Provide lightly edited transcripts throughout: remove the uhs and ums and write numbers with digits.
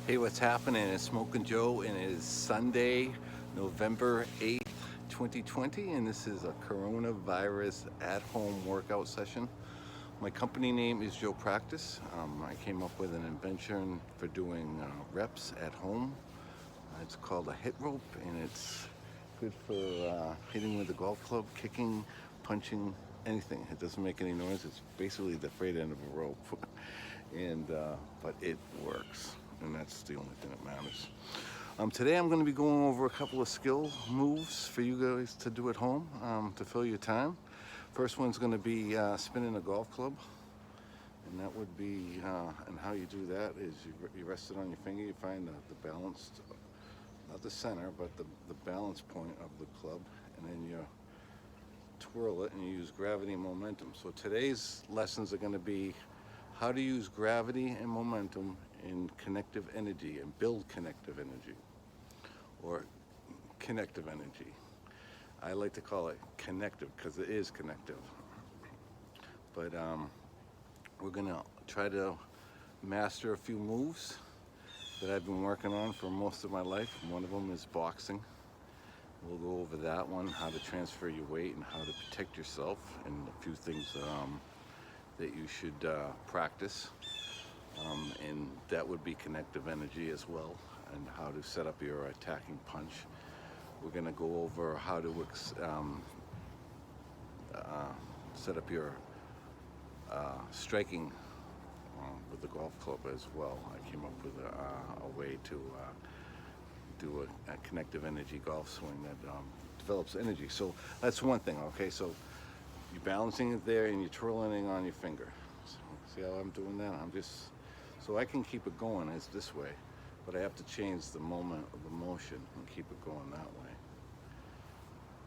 Hey, what's happening? It's Smoking Joe, and it is Sunday, November 8th, 2020, and this is a coronavirus at home workout session. My company name is Joe Practice. I came up with an invention for doing reps at home. It's called a hit rope, and it's good for hitting with a golf club, kicking, punching, anything. It doesn't make any noise. It's basically the frayed end of a rope, and but it works, and that's the only thing that matters. Today I'm going to be going over a couple of skill moves for you guys to do at home to fill your time. First one's going to be spinning a golf club, and that would be, and how you do that is you rest it on your finger, you find the balance, not the center, but the balance point of the club, and then you twirl it and you use gravity and momentum. So today's lessons are going to be how to use gravity and momentum in connective energy and build connective energy, or connective energy. I like to call it connective because it is connective. But we're gonna try to master a few moves that I've been working on for most of my life. One of them is boxing. We'll go over that one, how to transfer your weight and how to protect yourself, and a few things that you should practice. And that would be connective energy as well, and how to set up your attacking punch. We're going to go over how to set up your striking with the golf club as well. I came up with a way to do a connective energy golf swing that develops energy. So that's one thing, okay? So you're balancing it there and you're twirling it on your finger. So see how I'm doing that? I'm just, so I can keep it going as this way, but I have to change the moment of the motion and keep it going that way.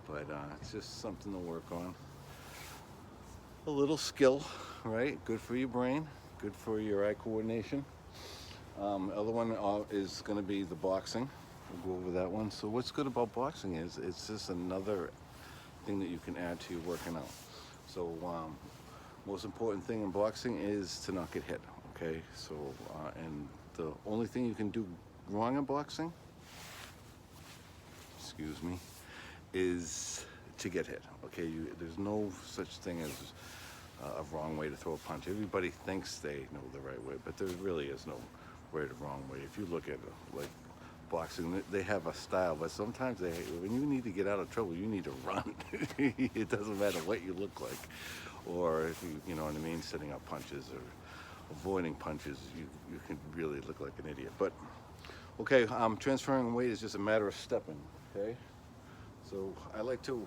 But it's just something to work on. A little skill, right? Good for your brain, good for your eye coordination. Other one is going to be the boxing. We'll go over that one. So what's good about boxing is it's just another thing that you can add to your working out. So most important thing in boxing is to not get hit, okay? So and the only thing you can do wrong in boxing, excuse me, is to get hit, okay? There's no such thing as a wrong way to throw a punch. Everybody thinks they know the right way, but there really is no right or wrong way. If you look at like boxing, they have a style, but sometimes when you need to get out of trouble, you need to run. It doesn't matter what you look like, or if you know what I mean, setting up punches or avoiding punches, you can really look like an idiot. But okay, transferring weight is just a matter of stepping, okay? So I like to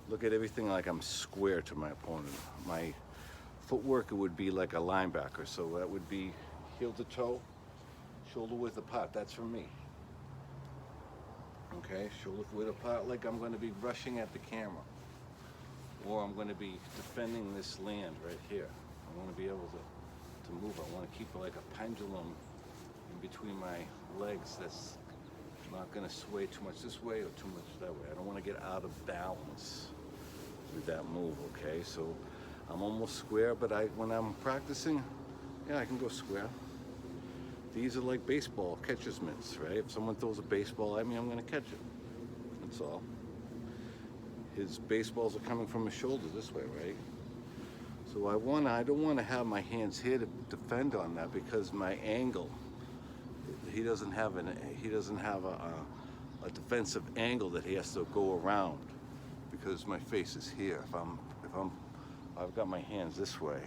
look at everything like I'm square to my opponent. My footwork would be like a linebacker, so that would be heel to toe, shoulder width apart. That's for me. Okay, shoulder width apart, like I'm going to be rushing at the camera, or I'm going to be defending this land right here. I want to be able to move. I want to keep it like a pendulum in between my legs. That's not going to sway too much this way or too much that way. I don't want to get out of balance with that move, okay? So I'm almost square, but when I'm practicing, yeah, I can go square. These are like baseball catcher's mitts, right? If someone throws a baseball at me, I'm going to catch it. That's all. His baseballs are coming from his shoulder this way, right? So I don't want to have my hands here to defend on that, because my angle, he doesn't have a defensive angle that he has to go around, because my face is here. I've got my hands this way,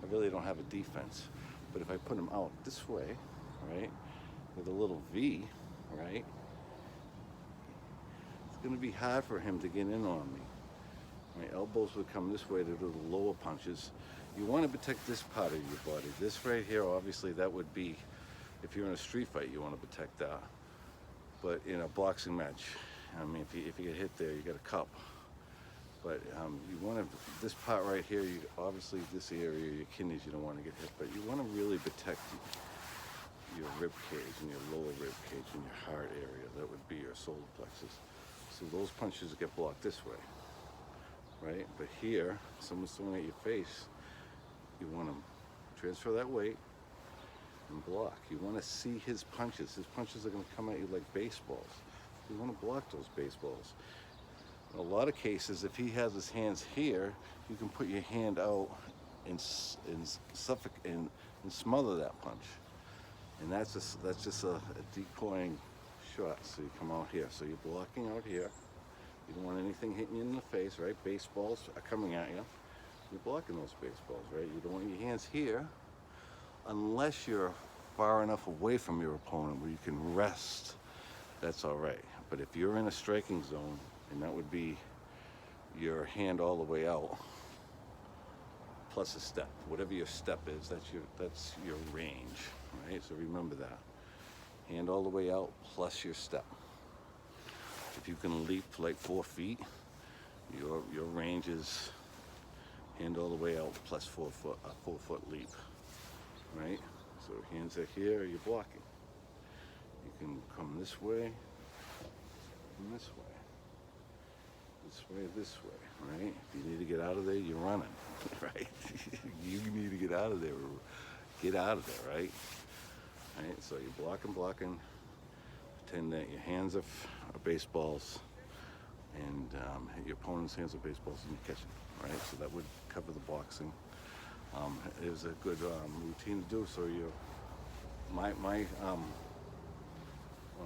I really don't have a defense. But if I put them out this way, right, with a little V, right, it's going to be hard for him to get in on me. My elbows would come this way to do the lower punches. You want to protect this part of your body. This right here, obviously, that would be, if you're in a street fight, you want to protect that. But in a boxing match, I mean, if you get hit there, you get a cup. But you want to, this part right here, obviously this area, your kidneys, you don't want to get hit, but you want to really protect your rib cage and your lower rib cage and your heart area. That would be your solar plexus. So those punches get blocked this way, right? But here, someone's throwing at your face, you want to transfer that weight and block. You want to see his punches. His punches are going to come at you like baseballs. You want to block those baseballs. In a lot of cases, if he has his hands here, you can put your hand out and suffocate and smother that punch. And that's just a decoying shot. So you come out here. So you're blocking out here. You don't want anything hitting you in the face, right? Baseballs are coming at you. You're blocking those baseballs, right? You don't want your hands here unless you're far enough away from your opponent where you can rest. That's all right. But if you're in a striking zone, and that would be your hand all the way out, plus a step. Whatever your step is, that's your range, right? So remember that. Hand all the way out plus your step. If you can leap like 4 feet, your range is hand all the way out plus 4 foot, a 4-foot leap, right? So hands are here, you're blocking. You can come this way, and this way. This way, right? If you need to get out of there, you're running, right? You need to get out of there. Get out of there, right? Right? So you're blocking. Pretend that your hands are baseballs, and your opponent's hands are baseballs, and you're catching, right? So that would cover the boxing. It was a good routine to do. So when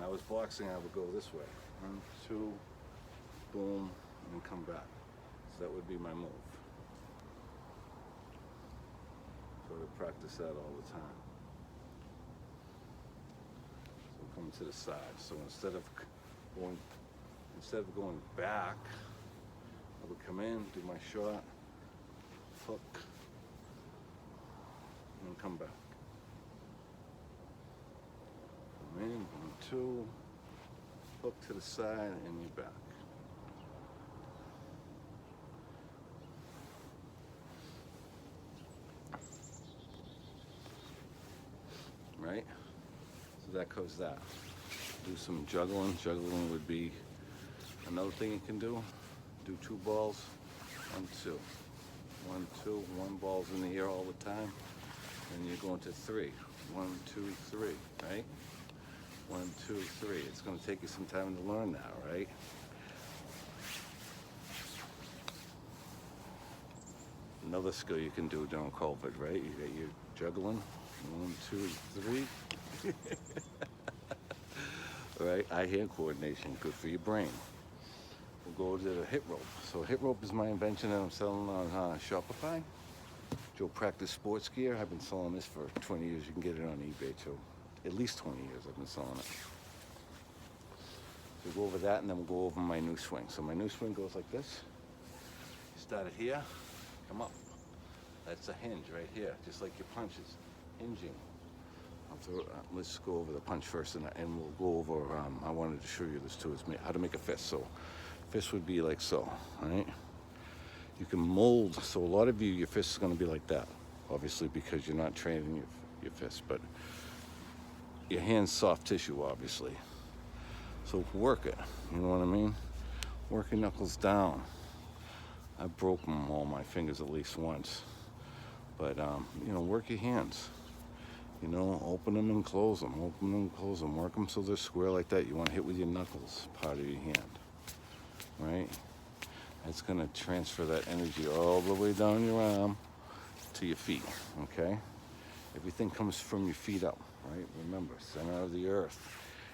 I was boxing, I would go this way, 1, 2, boom, and come back. So that would be my move. So I practice that all the time. So I'm coming to the side. So instead of going back, I would come in, do my shot, hook, and come back. Come in, 1, 2, hook to the side, and you're back. Right? So that covers that. Do some juggling. Juggling would be another thing you can do. Do 2 balls, 1, 2. 1, 2, 1 ball's in the air all the time. And you're going to 3. 1, 2, 3, right? 1, 2, 3. It's going to take you some time to learn that, right? Another skill you can do during COVID, right? You got your juggling. 1, 2, 3. Right? Eye-hand coordination, good for your brain. We'll go to the hit rope. So hit rope is my invention that I'm selling on Shopify. Joe Practice Sports Gear. I've been selling this for 20 years. You can get it on eBay too. At least 20 years I've been selling it. So we'll go over that, and then we'll go over my new swing. So my new swing goes like this. You start it here, come up. That's a hinge right here, just like your punches. Hinging. Let's go over the punch first, and we'll go over, I wanted to show you this too, is how to make a fist. So fist would be like so, right? You can mold, so a lot of you, your fist is going to be like that, obviously, because you're not training your fist, but your hand's soft tissue, obviously. So work it, you know what I mean? Work your knuckles down. I've broken all my fingers at least once, but work your hands. Open them and close them, work them so they're square like that. You want to hit with your knuckles, part of your hand, right? That's going to transfer that energy all the way down your arm to your feet, okay? Everything comes from your feet up, right? Remember, center of the earth.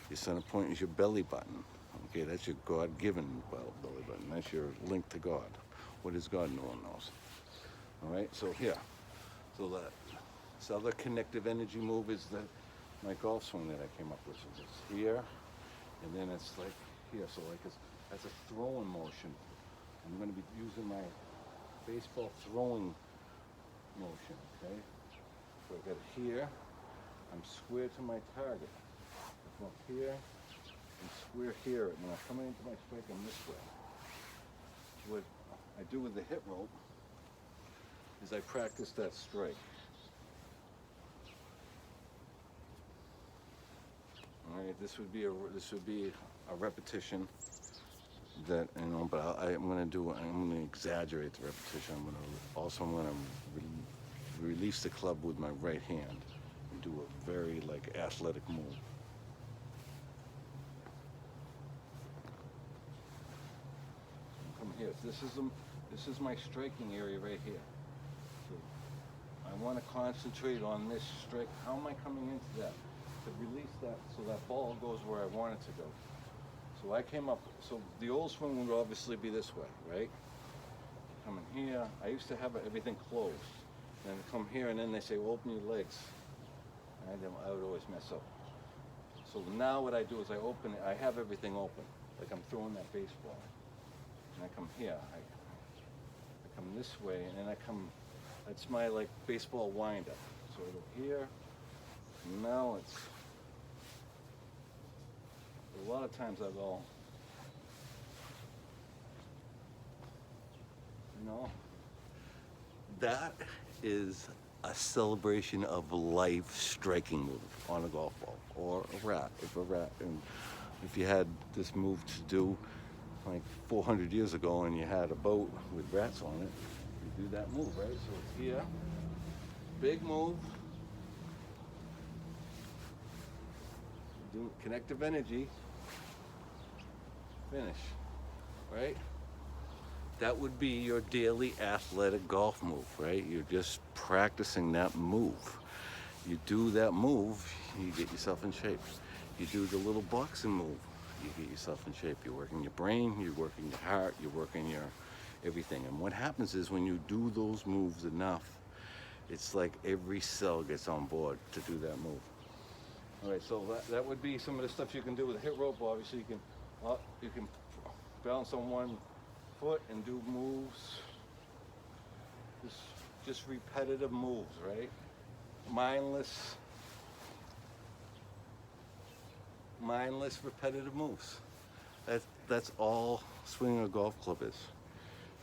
Your center point is your belly button, okay? That's your God-given belly button. That's your link to God. What is God? No one knows, all right? So here, this other connective energy move is my golf swing that I came up with. So it's here, and then it's like here. So that's a throwing motion. I'm going to be using my baseball throwing motion, okay? So I got it here. I'm square to my target. I come up here and square here. And when I'm coming into my strike, I'm this way. What I do with the hit rope is I practice that strike. All right, this would be a repetition that but I'm going to exaggerate the repetition. I'm going to release the club with my right hand. do a very like athletic move. Come here. This is my striking area right here. So I want to concentrate on this strike. How am I coming into that? To release that so that ball goes where I want it to go. So I came up, so the old swing would obviously be this way, right? Come in here. I used to have everything closed. And I come here and then they say, well, open your legs. And I would always mess up. So now what I do is I open it, I have everything open. Like I'm throwing that baseball. And I come here, I come this way, and then I come, that's my like baseball windup. So I go here, and now it's, a lot of times I go, you know, that is a celebration of life striking move on a golf ball, or a rat, and if you had this move to do like 400 years ago and you had a boat with rats on it, you do that move, right? So it's here, big move, do connective energy, finish, right? That would be your daily athletic golf move, right? You're just practicing that move. You do that move, you get yourself in shape. You do the little boxing move, you get yourself in shape. You're working your brain, you're working your heart, you're working your everything. And what happens is when you do those moves enough, it's like every cell gets on board to do that move. All right, so that would be some of the stuff you can do with a hit rope. Obviously, you can balance on one foot and do moves. Just repetitive moves, right? Mindless repetitive moves. That's all swinging a golf club is,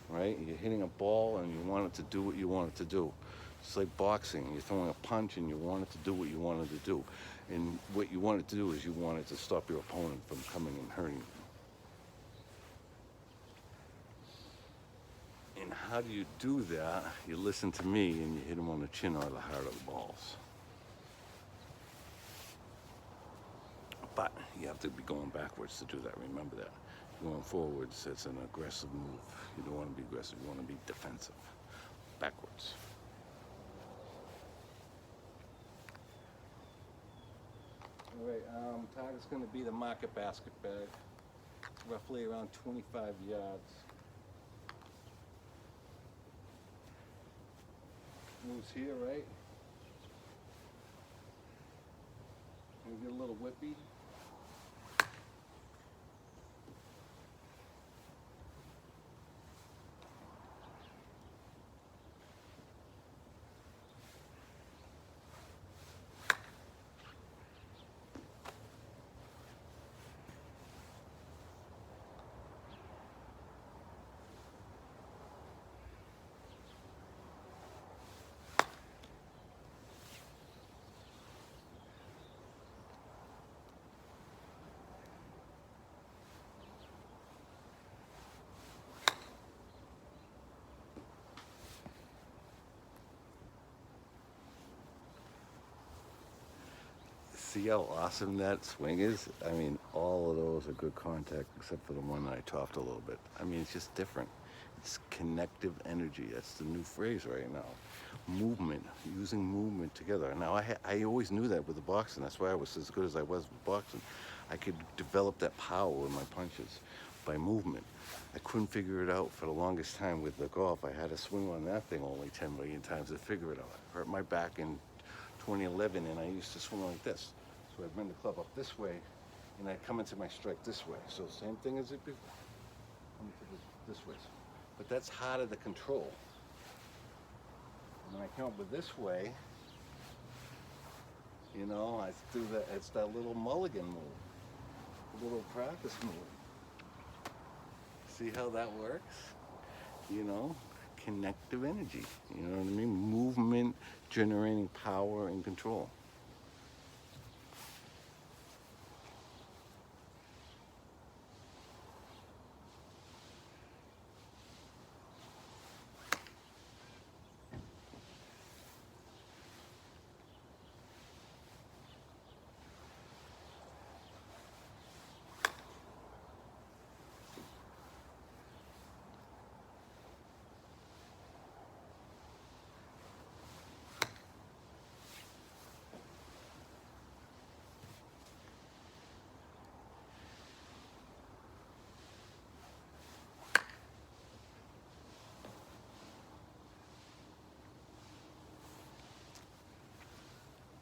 right? You're hitting a ball and you want it to do what you want it to do. It's like boxing. You're throwing a punch and you want it to do what you want it to do. And what you want it to do is you want it to stop your opponent from coming and hurting you. And how do you do that? You listen to me and you hit them on the chin or the heart of the balls. But you have to be going backwards to do that. Remember that. Going forwards, it's an aggressive move. You don't want to be aggressive. You want to be defensive. Backwards. All right, target's going to be the market basket bag. Roughly around 25 yards. Moves here, right? We get a little whippy. See how awesome that swing is? I mean, all of those are good contact except for the one that I topped a little bit. I mean, it's just different. It's connective energy. That's the new phrase right now. Movement, using movement together. Now, I always knew that with the boxing. That's why I was as good as I was with boxing. I could develop that power in my punches by movement. I couldn't figure it out for the longest time with the golf. I had to swing on that thing only 10 million times to figure it out. I hurt my back in 2011 and I used to swing like this. So I'd bring the club up this way and I'd come into my strike this way. So same thing as it before. Come to this way. But that's harder to control. And when I came up with this way, you know, I do that. It's that little mulligan move, a little practice move. See how that works? You know, connective energy. You know what I mean? Movement generating power and control.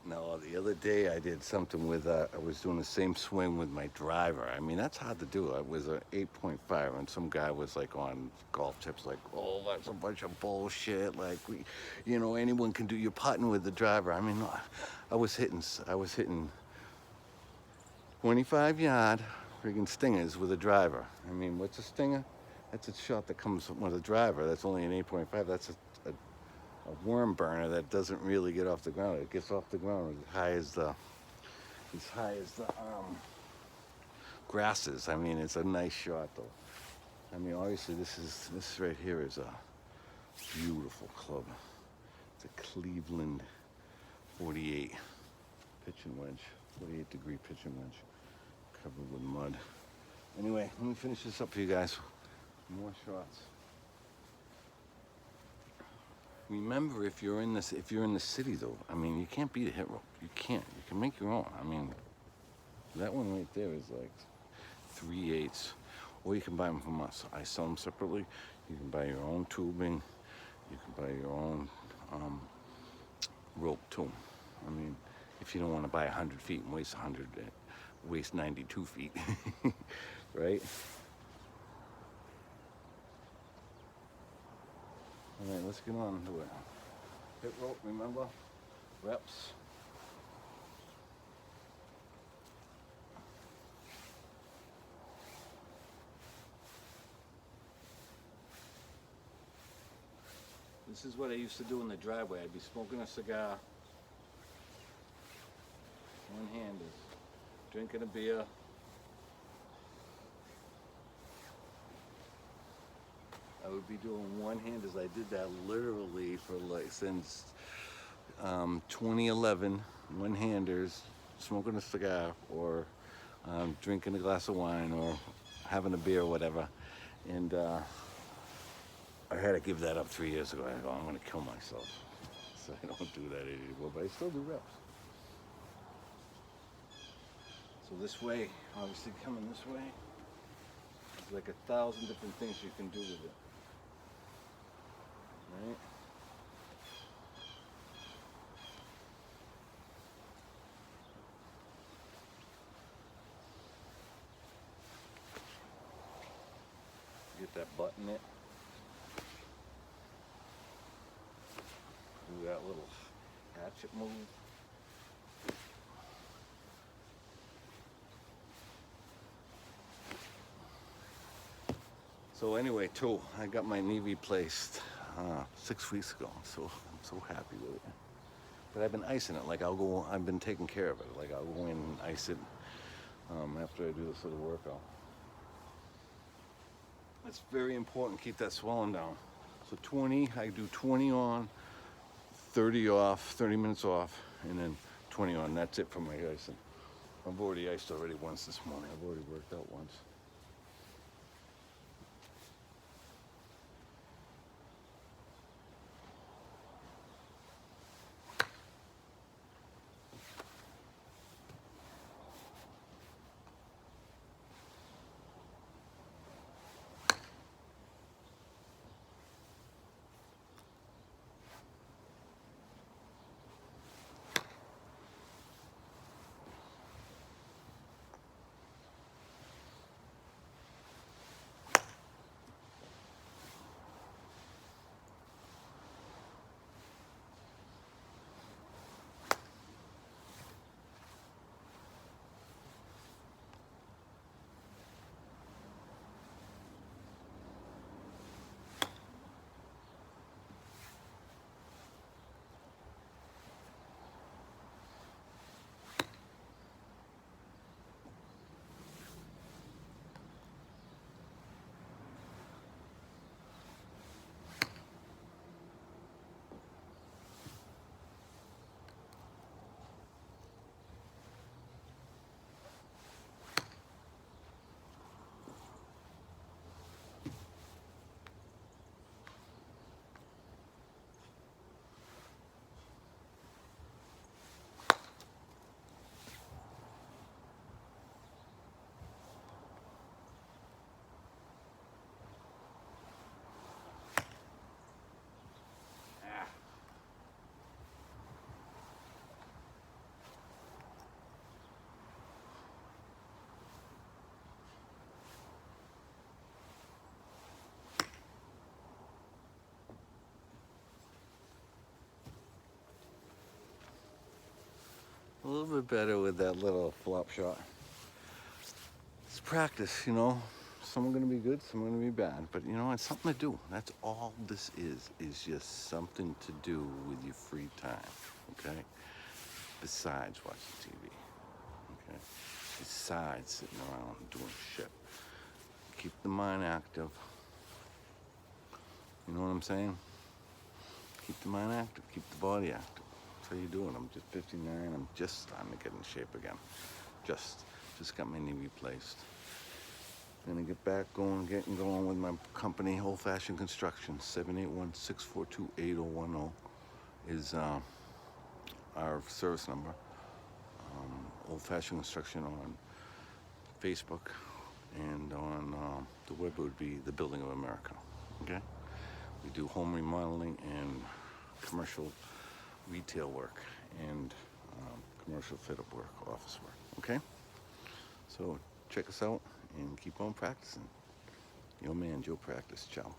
No, the other day I did something with, I was doing the same swing with my driver. I mean, that's hard to do. It was an 8.5, and some guy was like on golf tips, like, oh, that's a bunch of bullshit. Like, anyone can do your putting with the driver. I mean, I was hitting 25-yard friggin' stingers with a driver. I mean, what's a stinger? That's a shot that comes with a driver. That's only an 8.5. That's a worm burner that doesn't really get off the ground. It gets off the ground as high as the grasses. I mean, it's a nice shot though. I mean, obviously this right here is a beautiful club. It's a Cleveland 48 pitching wedge, 48-degree pitching wedge, covered with mud. Anyway, let me finish this up for you guys. More shots. Remember, if you're in the city though, I mean, you can't beat a hit rope. You can't. You can make your own. I mean, that one right there is like 3/8, or you can buy them from us. I sell them separately. You can buy your own tubing. You can buy your own rope too. I mean, if you don't want to buy 100 feet and waste 92 feet, right? All right, let's get on to it. Hit rope, remember? Reps. This is what I used to do in the driveway. I'd be smoking a cigar, one-handed, drinking a beer. I would be doing one-handers. I did that literally for like since 2011. One-handers, smoking a cigar, or drinking a glass of wine, or having a beer, or whatever. And I had to give that up 3 years ago. I go, I'm going to kill myself, so I don't do that anymore. But I still do reps. So this way, obviously coming this way, there's like 1,000 different things you can do with it. Right? Get that butt in it. Do that little hatchet move. So anyway, too, I got my knee replaced 6 weeks ago. So I'm so happy with it. But I've been icing it. Like I've been taking care of it. Like I'll go in and ice it after I do this little workout. It's very important to keep that swelling down. So 20, I do 20 on, 30 off, 30 minutes off, and then 20 on. That's it for my icing. I've already iced already once this morning. I've already worked out once. A little bit better with that little flop shot. It's practice, you know. Some are going to be good, some are going to be bad. But, you know, it's something to do. That's all this is just something to do with your free time, okay? Besides watching TV, okay? Besides sitting around doing shit. Keep the mind active. You know what I'm saying? Keep the mind active, keep the body active. That's how you doing. I'm just 59. I'm just starting to get in shape again. Just got my knee replaced. Gonna get back going, getting going with my company, Old Fashioned Construction. 781-642-8010 is our service number. Old Fashioned Construction on Facebook, and on the web it would be the Building of America. Okay? We do home remodeling and commercial retail work and commercial fit-up work, office work. Okay? So check us out and keep on practicing. Your man, Joe Practice. Ciao.